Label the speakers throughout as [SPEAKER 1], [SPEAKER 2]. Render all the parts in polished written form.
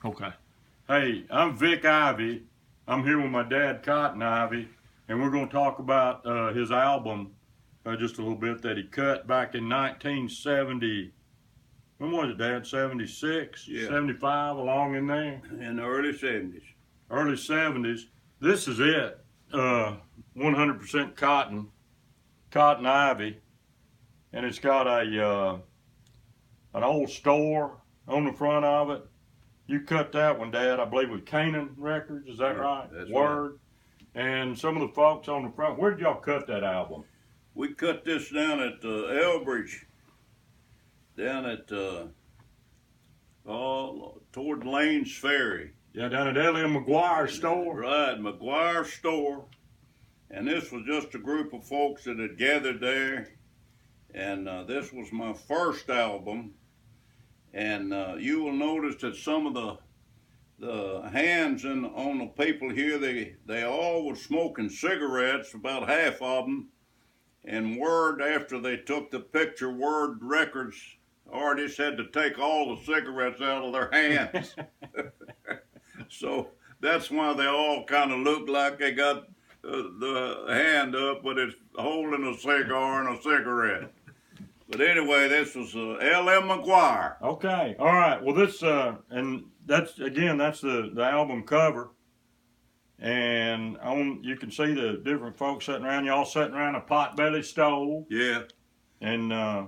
[SPEAKER 1] Okay. Hey, I'm Vic Ivy. I'm here with my dad, Cotton Ivy, and we're going to talk about his album just a little bit that he cut back in 1970. When was it, Dad? 76,
[SPEAKER 2] Yeah.
[SPEAKER 1] 75, along in there?
[SPEAKER 2] In the early 70s.
[SPEAKER 1] Early 70s. This is it. 100% cotton ivy, and it's got an old store on the front of it. You cut that one, Dad, I believe with Canaan Records, is that right?
[SPEAKER 2] That's
[SPEAKER 1] Word. Right. And some of the folks on the front, where did y'all cut that album?
[SPEAKER 2] We cut this down at Elbridge, down at toward Lane's Ferry.
[SPEAKER 1] Yeah, down at Elliot McGuire's store.
[SPEAKER 2] Right, McGuire's store. And this was just a group of folks that had gathered there. And this was my first album. And you will notice that some of the hands on the people here, they all were smoking cigarettes, about half of them. And Word, after they took the picture, Word Records artists had to take all the cigarettes out of their hands. So that's why they all kind of look like they got the hand up, but it's holding a cigar and a cigarette. But anyway, this was L.M. McGuire.
[SPEAKER 1] Okay, all right. Well, this and that's the album cover, and you can see the different folks sitting around. Y'all sitting around a potbelly stove.
[SPEAKER 2] Yeah.
[SPEAKER 1] And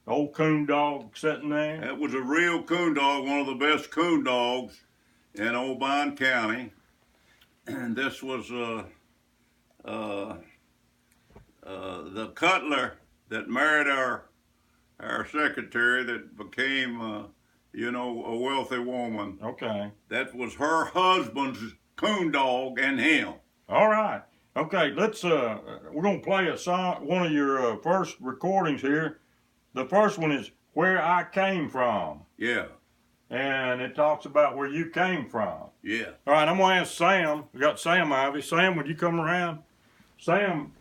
[SPEAKER 1] old coon dog sitting there.
[SPEAKER 2] That was a real coon dog, one of the best coon dogs in Obion County. And this was the cutler that married our secretary that became, a wealthy woman.
[SPEAKER 1] Okay.
[SPEAKER 2] That was her husband's coon dog and him.
[SPEAKER 1] All right. Okay, let's, we're going to play a song, one of your first recordings here. The first one is Where I Came From.
[SPEAKER 2] Yeah.
[SPEAKER 1] And it talks about where you came from.
[SPEAKER 2] Yeah.
[SPEAKER 1] All right, I'm going to ask Sam. We got Sam Ivy. Sam, would you come around? Sam,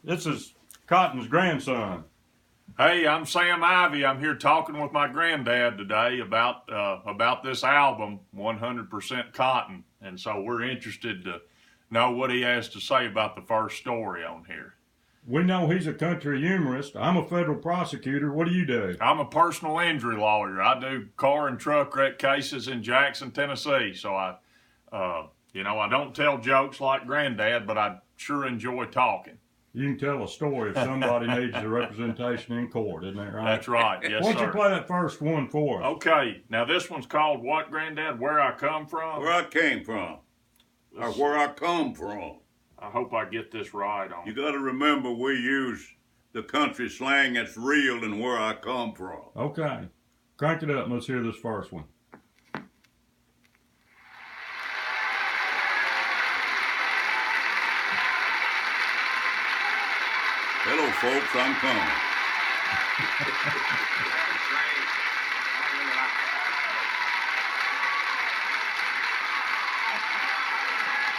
[SPEAKER 1] this is Cotton's grandson.
[SPEAKER 3] Hey, I'm Sam Ivy. I'm here talking with my granddad today about this album, 100% Cotton. And so we're interested to know what he has to say about the first story on here.
[SPEAKER 1] We know he's a country humorist. I'm a federal prosecutor. What do you do?
[SPEAKER 3] I'm a personal injury lawyer. I do car and truck wreck cases in Jackson, Tennessee. So I don't tell jokes like Granddad, but I sure enjoy talking.
[SPEAKER 1] You can tell a story if somebody needs a representation in court, isn't that right?
[SPEAKER 3] That's right, yes,
[SPEAKER 1] Why
[SPEAKER 3] sir.
[SPEAKER 1] don't you play that first one for us?
[SPEAKER 3] Okay, now this one's called what, Granddad? Where I Come From?
[SPEAKER 2] Where I came from. Or where I come from.
[SPEAKER 3] I hope I get this right on.
[SPEAKER 2] You got to remember we use the country slang that's real and where I come from.
[SPEAKER 1] Okay. Crank it up and let's hear this first one.
[SPEAKER 2] Hello, folks, I'm coming.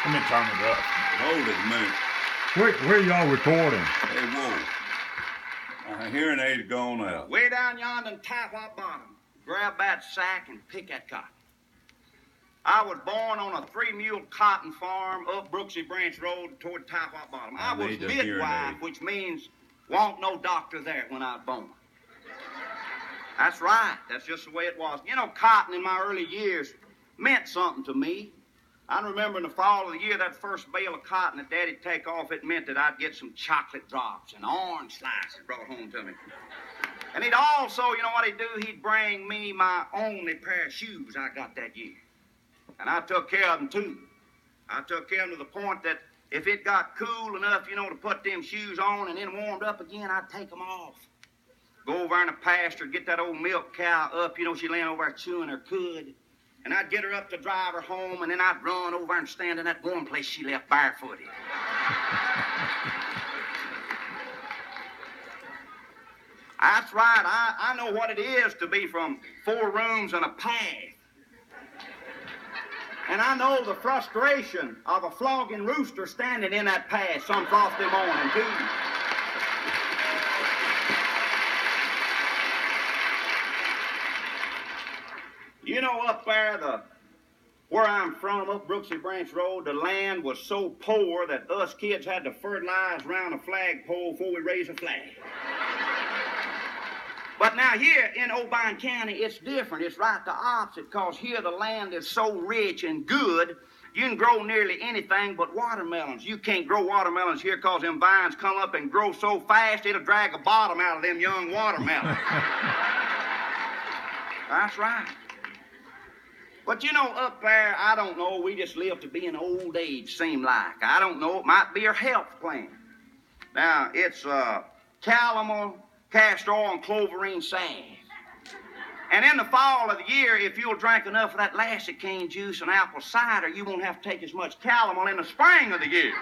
[SPEAKER 3] Let me turn it up.
[SPEAKER 2] Hold it a minute.
[SPEAKER 1] Where y'all recording?
[SPEAKER 2] Hey, whoa. My hearing aid's gone out.
[SPEAKER 4] Way down yonder in Taiwan Bottom. Grab that sack and pick that cotton. I was born on a 3-mule cotton farm up Brooksy Branch Road toward Taiwan Bottom. I was
[SPEAKER 2] need a hearing
[SPEAKER 4] midwife,
[SPEAKER 2] aid.
[SPEAKER 4] which means won't no doctor there when I was born. That's right. That's just the way it was. You know, cotton in my early years meant something to me. I remember in the fall of the year, that first bale of cotton that Daddy'd take off, it meant that I'd get some chocolate drops and orange slices brought home to me. And he'd also, you know what he'd do? He'd bring me my only pair of shoes I got that year. And I took care of them, too. I took care of them to the point that if it got cool enough, to put them shoes on and then warmed up again, I'd take them off. Go over in the pasture, get that old milk cow up, she laying over there chewing her cud. And I'd get her up to drive her home, and then I'd run over and stand in that warm place she left barefooted. That's right. I know what it is to be from 4 rooms and a path. And I know the frustration of a flogging rooster standing in that path some frosty morning, too. Up there, Where I'm from, up Brooksy Branch Road, the land was so poor that us kids had to fertilize around a flagpole before we raised a flag. But now here in Obion County, it's different. It's right the opposite, because here the land is so rich and good, you can grow nearly anything but watermelons. You can't grow watermelons here because them vines come up and grow so fast it'll drag a bottom out of them young watermelons. That's right. But you know, up there, I don't know, we just live to be an old age, seem like. I don't know, it might be our health plan. Now, it's calomel, castor oil, and cloverine salve. And in the fall of the year, if you'll drink enough of that lassie cane juice and apple cider, you won't have to take as much calomel in the spring of the year.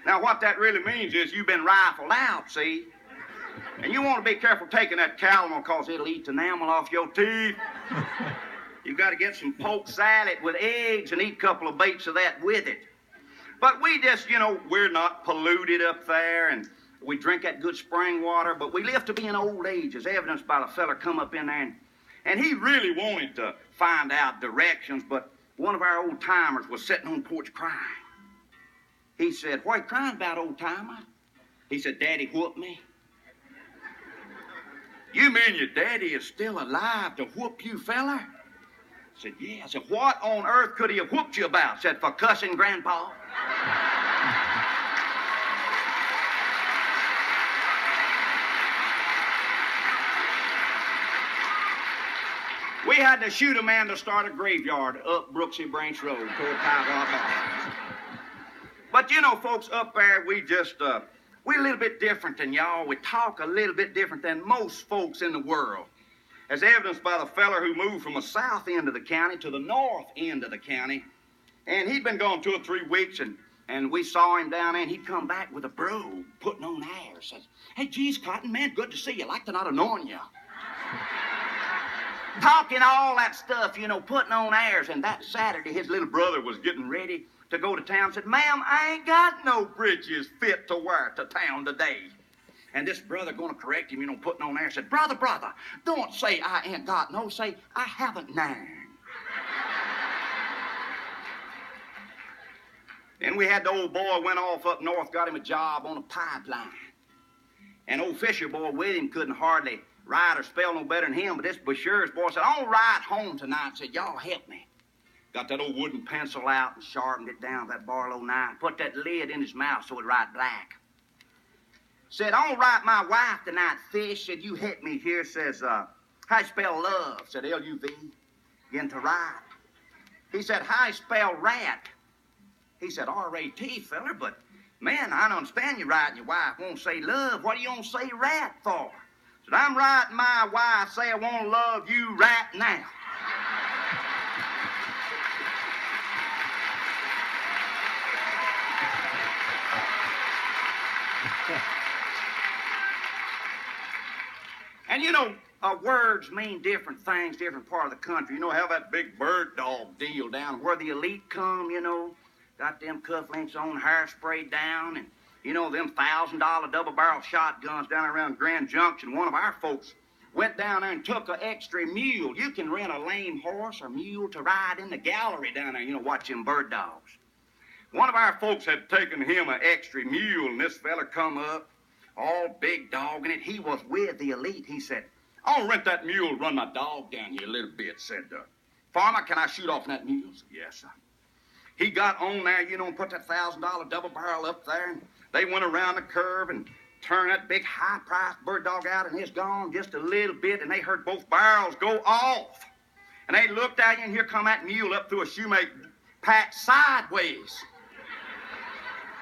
[SPEAKER 4] Now, what that really means is you've been rifled out, see? And you want to be careful taking that calomel because it'll eat the enamel off your teeth. You've got to get some poke salad with eggs and eat a couple of bites of that with it. But we just, you know, we're not polluted up there, and we drink that good spring water, but we live to be in old age, as evidenced by the fella come up in there, and he really wanted to find out directions, but one of our old timers was sitting on the porch crying. He said, "What are you crying about, old timer?" He said, "Daddy whooped me." "You mean your daddy is still alive to whoop you, feller?" I said, "Yeah." I said, "What on earth could he have whooped you about?" I said, "For cussing Grandpa." We had to shoot a man to start a graveyard up Brooksy Branch Road toward Tiger. But you know, folks, up there, we're a little bit different than y'all. We talk a little bit different than most folks in the world, as evidenced by the feller who moved from the south end of the county to the north end of the county. And he'd been gone 2 or 3 weeks, and we saw him down there, and he'd come back with a brogue, putting on airs. Says, "Hey, geez, Cotton, man, good to see you. Like to not have known you." Talking all that stuff, you know, putting on airs. And that Saturday, his little brother was getting ready to go to town. Said, "Ma'am, I ain't got no breeches fit to wear to town today." And this brother going to correct him, you know, putting on airs. Said, brother, don't say I ain't got no. Say, I haven't none." Then we had the old boy went off up north, got him a job on a pipeline. And old Fisher boy with him couldn't hardly write or spell no better than him, but this Bashir's boy said, "I'll ride home tonight." Said, "Y'all help me." Got that old wooden pencil out and sharpened it down with that Barlow knife, put that lid in his mouth so it'd write black. Said, "I'll write my wife tonight, Fish." Said, "You help me here." Says, "How you spell love?" Said, "L-U-V. Begin to write. He said, "How you spell rat?" He said, "R-A-T, feller, but man, I don't understand you writing your wife won't say love. What do you want to say rat for?" Said, "I'm writing my wife, say I want to love you right now." And you know, words mean different things, different part of the country. You know how that big bird dog deal down where the elite come, you know, got them cufflinks on, hairspray down, and you know, them $1,000 double-barrel shotguns down around Grand Junction. One of our folks went down there and took an extra mule. You can rent a lame horse or mule to ride in the gallery down there, you know, watch them bird dogs. One of our folks had taken him an extra mule, and this fella come up, all big dog in it. He was with the elite. He said, "I'll rent that mule, run my dog down here a little bit." Said, "Farmer, can I shoot off that mule?" Said, "Yes, sir." He got on there, you know, and put that $1,000 double barrel up there, and they went around the curve and turned that big high-priced bird dog out, and it's gone just a little bit, and they heard both barrels go off. And they looked at you, and here come that mule up through a shoemake packed sideways.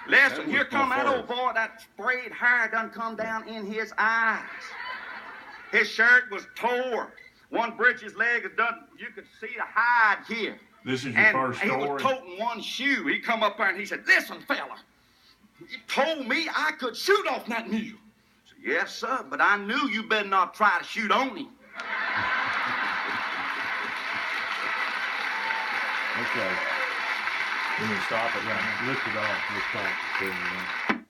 [SPEAKER 4] Listen, here come that old boy, that sprayed hair done come down in his eyes. His shirt was tore. One breeches leg is done, you could see the hide here.
[SPEAKER 3] This is your first story?
[SPEAKER 4] And he was toting one shoe. He come up there and he said, "Listen, fella, you told me I could shoot off that mule." I said, "Yes, sir, but I knew you better not try to shoot on him."
[SPEAKER 1] Okay. Let me stop it right now. Lift it off. Let's talk to you.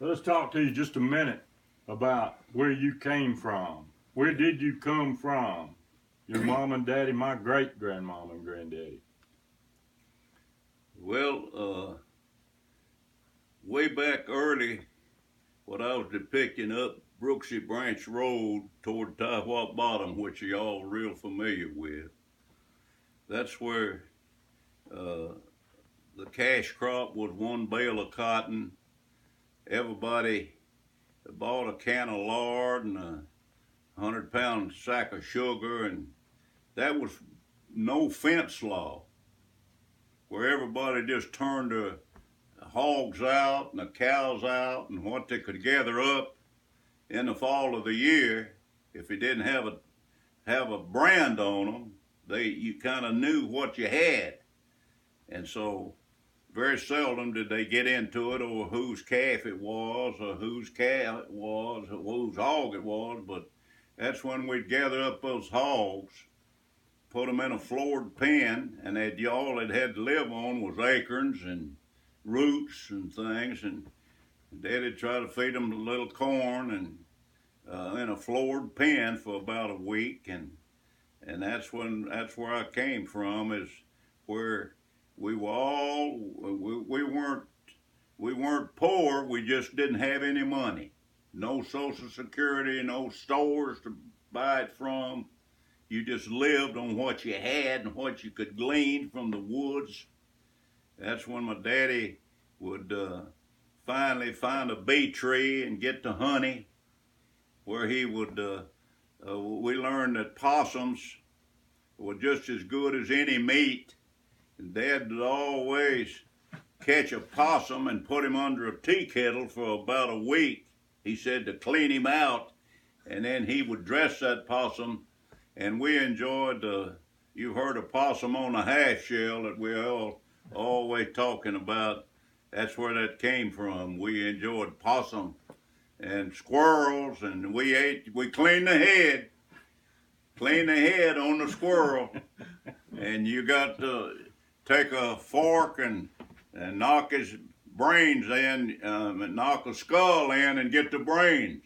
[SPEAKER 1] Let's talk to you just a minute about where you came from. Where did you come from? your mom and daddy, my great grandmom and granddaddy?
[SPEAKER 2] Well, way back early, when I was depicting up Brooksy Branch Road toward Tiwat Bottom, which y'all real familiar with, that's where the cash crop was one bale of cotton. Everybody bought a can of lard and a 100-pound sack of sugar, and that was no fence law, where everybody just turned the hogs out and the cows out and what they could gather up in the fall of the year. If it didn't have a brand on them, you kind of knew what you had, and so very seldom did they get into it over whose calf it was or whose cow it was or whose hog it was. But that's when we'd gather up those hogs, put them in a floored pen, and all they'd had to live on was acorns and roots and things, and Daddy'd try to feed them a little corn and in a floored pen for about a week, and that's where I came from, is where we weren't poor, we just didn't have any money. No Social Security, no stores to buy it from. You just lived on what you had and what you could glean from the woods. That's when my daddy would finally find a bee tree and get the honey, where he would, we learned that possums were just as good as any meat. And Dad would always catch a possum and put him under a tea kettle for about a week, he said, to clean him out. And then he would dress that possum, and we enjoyed, you heard of possum on a half shell that we all always talking about. That's where that came from. We enjoyed possum and squirrels, and we cleaned the head on the squirrel. And you got to take a fork and knock his brains in, knock a skull in and get the brains.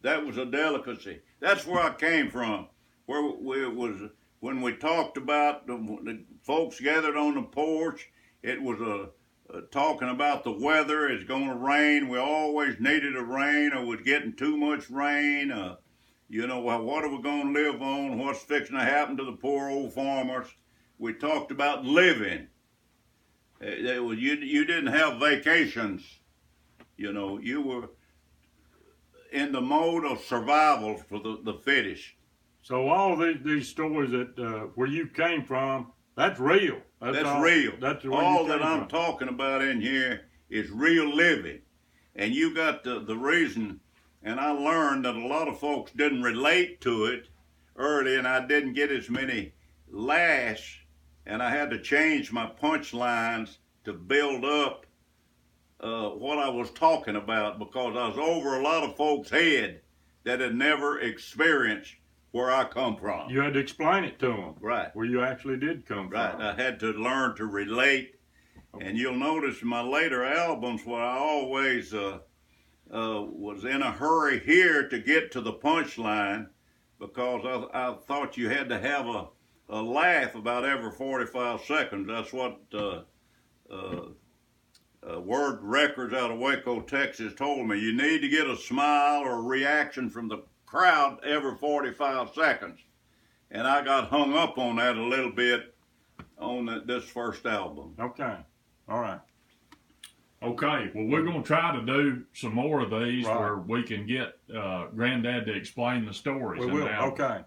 [SPEAKER 2] That was a delicacy. That's where I came from. When we talked about the folks gathered on the porch, it was talking about the weather. It's going to rain. We always needed a rain, or was getting too much rain. What are we going to live on? What's fixing to happen to the poor old farmers? We talked about living. You didn't have vacations. You were in the mode of survival for the fittest.
[SPEAKER 1] So all these stories that where you came from, that's real.
[SPEAKER 2] That's real.
[SPEAKER 1] That's
[SPEAKER 2] all that I'm talking about in here is real living. And you got the reason, and I learned that a lot of folks didn't relate to it early, and I didn't get as many laughs, and I had to change my punchlines to build up what I was talking about, because I was over a lot of folks' head that had never experienced where I come from.
[SPEAKER 1] You had to explain it to them.
[SPEAKER 2] Right.
[SPEAKER 1] Where you actually did come
[SPEAKER 2] right.
[SPEAKER 1] from.
[SPEAKER 2] I had to learn to relate. And you'll notice in my later albums where I always was in a hurry here to get to the punchline, because I thought you had to have a laugh about every 45 seconds. That's what Word Records out of Waco, Texas told me. You need to get a smile or a reaction from the crowd every 45 seconds. And I got hung up on that a little bit on this first album.
[SPEAKER 1] Okay. All right.
[SPEAKER 3] Okay, well, we're going to try to do some more of these
[SPEAKER 1] Right.
[SPEAKER 3] where we can get Granddad to explain the stories.
[SPEAKER 1] We
[SPEAKER 3] in
[SPEAKER 1] will.
[SPEAKER 3] the album.
[SPEAKER 1] Okay.